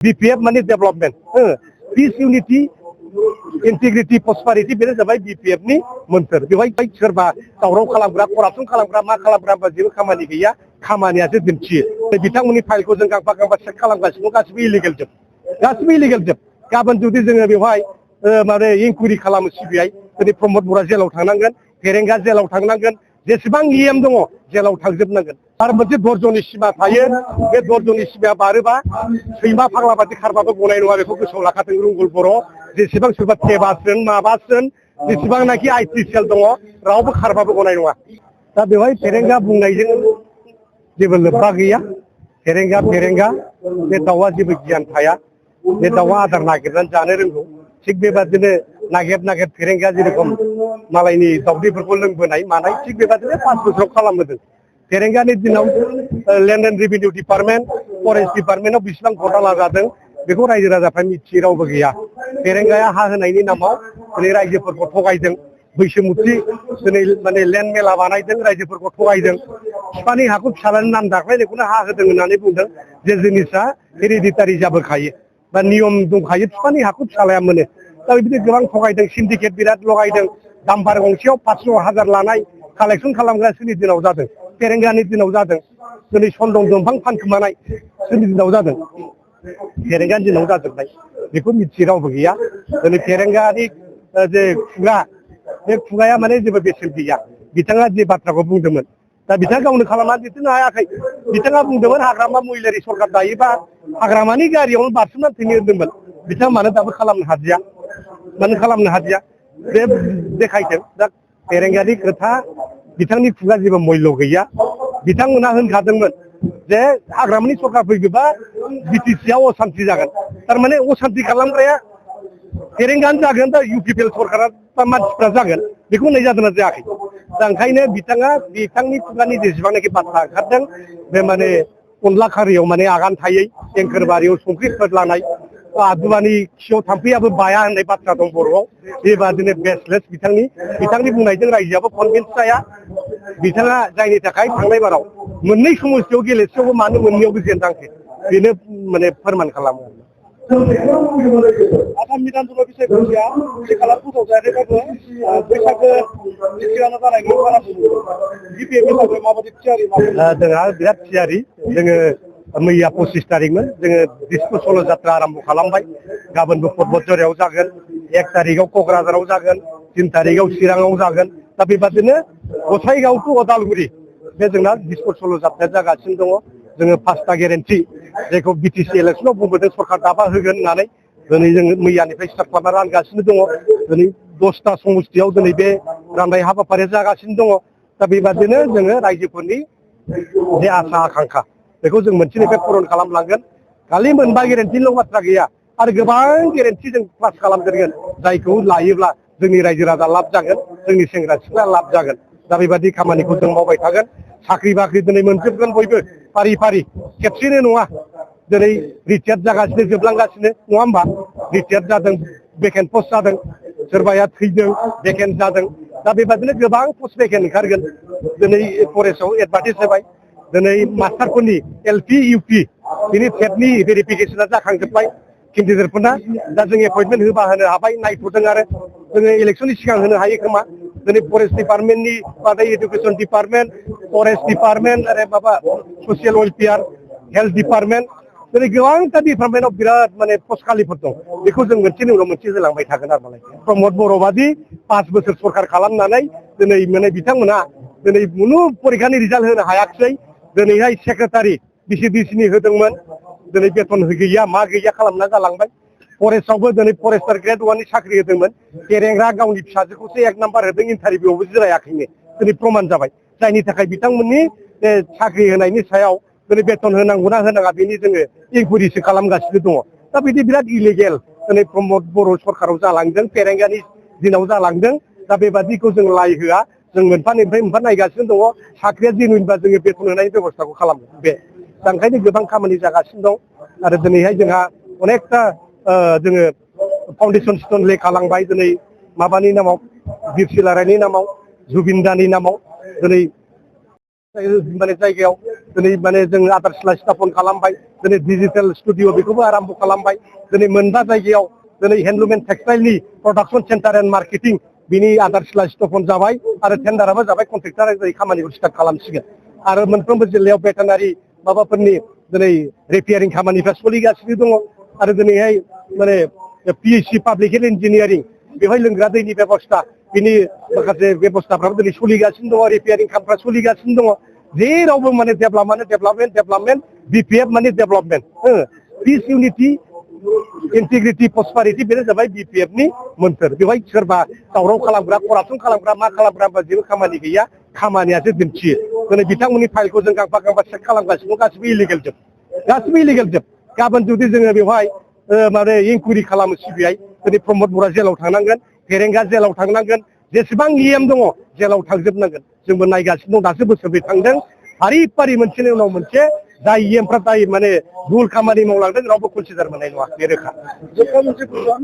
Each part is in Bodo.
BPF माने डेभलपमेन्ट पिस इउनिटि इंटीग्रिटी प्रस्पेरिटी बेनो जाबाय BPF नि मोन्थोर बेवहाय सोरबा दावराव खालामग्रा करापसन खालामग्रा मा खालामग्रा जेबो खामानि गैया खामानियासो दिन्थियो बिथांमोननि फाइलखौ जों गांफा गांफा चेक खालामगासिनो गासिबो इलिगेल जोब गाबोन जुदि जोङो बेवहाय माने इंकुइरि खालामो CBI दिनै प्रमद बर'आ जेलाव थांनांगोन फेरेंगा जेलाव थांनांगोन जेसेबां EM दङ जेलाव थांजोबनांगोन आरो मोनसे दर्जननि सिमा थायो बे दर्जननि सिमाया बारोबा सैमा फाग्ला बादि खारबाबो गनाय नङा बेखौ गोसोआव लाखाथों रुंगुल बर' जेसेबां सोरबा टेबासोन माबासोन जेसेबांनाखि IT सेल दङ रावबो खारबाबो गनाय नङा दा बेवहाय फेरेंगा बुंनायजों जेबो लोब्बा गैया फेरेंगा बे दाउआ जेबो गियान थाया बे दाउआ आदार नागिरनानै जानो रोंगौ थिग बेबादिनो नागिर फेरेंगा जेरखम मालायनि दाउदैफोरखौ लोंबोनाय मानाय थिग बेबादिनो 5 बोसोराव खालामबोदों फेरेंगानि दिनाव land and revenue department forest डिपार्टमेन्टआव बेसेबां घोटाला जादों बेखौ रायजो राजाफ्रा मिथियै रावबो गैया फेरेंगाया हा होनायनि नामाव दिनै रायजोफोरखौ थगायदों बैसोमुथि दिनै माने लेन्ड मेला बानायदों रायजोफोरखौ थगायदों बिफानि हाखौ फिसालानि नाम दाख्लायनायखौनो हा होदों होननानै बुंदों जे जिनिसा हेरिडिटारि जाबोखायो बा नियम दंखायो बिफानि हाखौ फिसालाया मोनो दा बिदिनो गोबां थगायदों सिन्डिकेट बिराद लगायदों दाम्पार गंसेयाव 500,000 लानाय कालेक्सन खालामग्रासोनि दिनाव जादों फेरेंगानि दिनाव जादों दिनै सन्दन दंफां फानखोमानाय सोरनि दिनाव जादों फेरेंगानि दिनाव जाजोबनाय बेखौ मिथियै रावबो गैया दिनै फेरेंगानि जे खुगा बे खुगाया माने जेबो बेसेन गैया बिथाङा जे बाथ्राखौ बुंदोंमोन दा बिथाङा गावनो खालामनानै दिन्थिनो हायाखै बिथाङा बुंदोंमोन हाग्रामा महिलारि सरकार दायोबा हाग्रामानि गारियावनो बारसोमनानै थैनो होन्दोंमोन बिथाङा मानो दाबो खालामनो हादिया बे देखायदों दा फेरेंगानि खोथा बिथांनि खुगा जेबो मुल्य गैया बिथांमोना होनखादोंमोन जे हाग्रामानि सरकार फैयोबा BTC-आव असान्ति जागोन थारमाने असान्ति खालामग्राया फेरेंगानो जागोन दा UPPL सरकारा बा मानसिफ्रा जागोन बेखौ होननाय जादोंना जायाखै दा ओंखायनो बिथांनि खुगानि जेसेबांनाखि बाथ्रा ओंखारदों बे माने अनला खारियाव माने आगान थायै एंखोर बारियाव संख्रि फोरलानाय आदुवानि खियाव थाम्फैयाबो बाया होननाय बाथ्रा दं बर'आव बेबादिनो बेसलेस बिथांनि बुंनायजों रायजोआबो कनभिन्स जाया बिथाङा जायनि थाखाय थांनाय बाराव मोननै समस्थियाव गेलेसेयावबो मानो मोननैयावबो जेननांखो बेनो माने फोरमान खालामो आसाम बिधानसभा बिसायख'थिया आथिखालाव फोसावजायाखैबाबो बैसागो सिगांनो जानायखौ BPF हिसाबै माबायदि थियारि जोंहा बिराद थियारि जोङो मैया 25 तारिखमोन जोङो दिसपुर सल' जात्रा आरम्भ खालामबाय गाबोनबो पर्बतझरायाव जागोन 1 तारिखआव क'क्राझाराव जागोन 3 तारिखआव चिराङाव जागोन दा बेबादिनो गसाइगाव टु अदालगुरि बे जोंना दिसपुर सल' जात्राया जागासिनो दङ जोङो 5टा गेरेन्टि जायखौ BTC इलेक्सनाव बुंबोदों सरकार दाबा होगोन होननानै दिनै जोङो मैयानिफ्राय स्टार्ट खालामना रानगासिनो दङ दिनै 10टा समस्थियाव दिनै बे राननाय हाबाफारिया जागासिनो दङ दा बेबादिनो जोङो रायजोफोरनि जे आसा आकांक्षा बेखौ जों मोनसेनिफ्राय पुरन खालामलांगोन खालि मोनबा गेरेन्टिल' बाथ्रा गैया आरो गोबां गेरेन्टि जों पास खालामदेरगोन जायखौ लायोब्ला जोंनि रायजो राजा लाब जागोन जोंनि सेंग्रा सिख्ला लाब जागोन दा बेबादि खामानिखौ जों मावबाय थागोन साख्रि बाख्रि दिनै मोनजोबगोन बयबो फारि फारि खेबसेनो नङा दिनै रिटायार्ड जागासिनो जोबलांगासिनो नङा होमबा रिटायार्ड जादों भेकेन्ट पस्ट जादों सोरबाया थैदों भेकेन्ट जादों दा बेबादिनो गोबां पस्ट भेकेन्ट ओंखारगोन दिनै फरेस्टआव एडभार्टाइज होबाय दिनै मास्टारफोरनि LP UP बिनि टेटनि भेरिफिकेसना जाखांजोब्बाय केन्डिडेटफोरना दा जों एपइन्टमेन्ट होनो हाबाय नायथ'दों आरो जोङो इलेक्सननि सिगां होनो हायो खोमा दिनै फरेस्ट डिपार्टमेन्टनि बादै एडुकेसन डिपार्टमेन्ट फरेस्ट डिपार्टमेन्ट आरो माबा ससियेल वेलफेयार हेल्थ डिपार्टमेन्ट दिनै गोबांथा डिपार्टमेन्टआव बिराद माने पस्ट खालिफोर दं बेखौ जों मोनसेनि उनाव मोनसे होलांबाय थागोन आरो मालाय प्रमद बर' बादि 5 बोसोर सरकार खालामनानै दिनै माने बिथांमोना दिनै खुनु परिखानि रिजाल्ट होनो हायाखिसै दिनैहाय सेक्रेटारि BCDC-नि होदोंमोन दिनै बेथन गैया मा गैया खालामना गालांबाय फरेस्टआवबो दिनै फरेस्टार ग्रेड 1नि साख्रि होदोंमोन फेरेंगा गावनि फिसाजोखौसो 1 नाम्बार होदों इन्टारभिउआवबो जिरायाखैनो दिनै प्रमान जाबाय जायनि थाखाय बिथांमोननि साख्रि होनायनि सायाव दिनै बेथन होनांगौना होनाङा बेनि जोङो इंकुइरिसो खालामगासिनो दङ दा बिदि बिराद इलिगेल दिनै प्रमद बर' सरकाराव जालांदों फेरेंगानि दिनाव जालांदों दा बेबादिखौ जों लाय होआ जों मोनफानिफ्राय मोनफा नायगासिनो दङ साख्रिया जेनुइनबा जोङो बेथन होनायनि बेबस्थाखौ खालामो बे दा ओंखायनो गोबां खामानि जागासिनो दं आरो दिनैहाय जोंहा अनेकथा जोङो फाउन्डेसन स्टन ले खालामबाय दिनै माबानि नामाव बिर सिलारायनि नामाव जुबिन दानि नामाव दिनै माने जायगायाव दिनै माने जों आदारशिला स्थापन खालामबाय दिनै डिजिटेल स्टुडिअ बेखौबो आराम्भ खालामबाय दिनै मोनबा जायगायाव दिनै हेन्डलुम एन्ड टेक्सटाइलनि प्रडाक्सन सेन्टार एन्ड मार्केटिं बिनि आदारशिला स्थापन जाबाय आरो टेन्डाराबो जाबाय कन्ट्रेक्टरा जाय खामानिखौ स्टार्ट खालामसिगोन आरो मोनफ्रोमबो जिल्लायाव भेटेनारि माबाफोरनि दिनै रिपेयारिं खामानिफ्रा सोलिगासिनो दङ आरो दिनैहाय माने पिएइचि पाब्लिक हेल्थ इन्जिनियारिं बेवहाय लोंग्रा दैनि बेबस्था बिनि माखासे बेबस्थाफ्राबो दिनै सोलिगासिनो दङ रिपेयारिं खामानिफ्रा सोलिगासिनो दङ जेरावबो माने डेभेलपमेन्ट बिपिएफ माने डेभेलपमेन्ट पिस इउनिटि इन्टिग्रिटि प्रसपारिटि बेनो जाबाय बिपिएफनि मोन्थोर बेवहाय सोरबा दावराव खालामग्रा करापसन खालामग्रा मा खालामग्रा बा जेबो खामानि गैया खामानियासो दिन्थियो दिनै बिथांमोननि फाइलखौ जों गांफा गांफा चेक खालामगासिनो गासिबो इलिगेल जोब गाबोन जुदि जोङो बेवहाय माने इनकुइरि खालामो सिबिआइ दिनै प्रमद बर'आ जेलाव थांनांगोन फेरेंगा जेलाव थांनांगोन जेसेबां इएम दङ जेलाव थांजोबनांगोन जोंबो नायगासिनो दं दासो बोसोरब्रै थांदों फारि फारि मोनसेनि उनाव मोनसे जाय इएमफ्रा जाय माने भुल खामानि मावलांदों रावबो कनसिडार मोननाय नङा बे रोखा जोबथा मोनसे कुइसन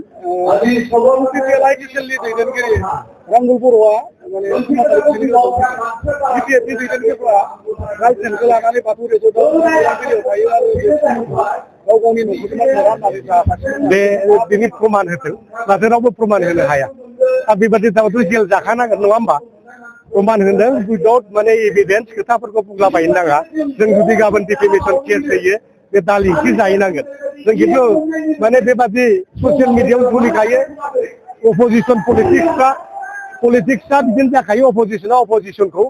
बिपिएलआइटिसेलनि दैदेनगिरि रांगल बर'आ माने बिपिएफनि दैदेनगिरिफ्रा लाइसेन्सखौ लानानै बाथौ रेजर्टआव थायो आरो गाव गावनि न'खरखौ राननानै जागासिनो बे बिनि प्रमान होदों नाथाय रावबो प्रमान होनो हाया आरो बेबादि दाथ' जेल जाखानांगोन नङा होमबा प्रमान होदों उइदाउट माने एभिडेन्स खोथाफोरखौ बुंलाबायनो नाङा जों जुदि गाबोन डिफेमेसन केस होयो बे दालि ओंख्रि जाहैनांगोन जों खिन्थु माने बेबादि ससियेल मिडियायाव सोलिखायो अपोजिसन पलिटिक्सआ बिदिनो जाखायो अपोजिसना अपोजिसनखौ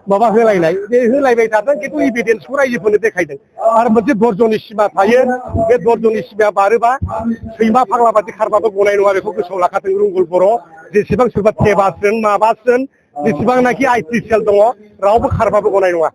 माबा होलायनाय बे होलायबाय थादों खिन्थु एभिडेन्सखौ रायजोफोरनो देखायदों आरो मोनसे धर्जनि सिमा थायो बे धर्जनि सिमाया बारोबा सैमा फाग्ला बादि खारबाबो गनाय नङा बेखौ गोसोआव लाखादों रुंगुल बर' जेसेबां सोरबा टेबासोन माबासोन जेसेबांनाखि आइटिसिएल दङ रावबो खारबाबो गनाय नङा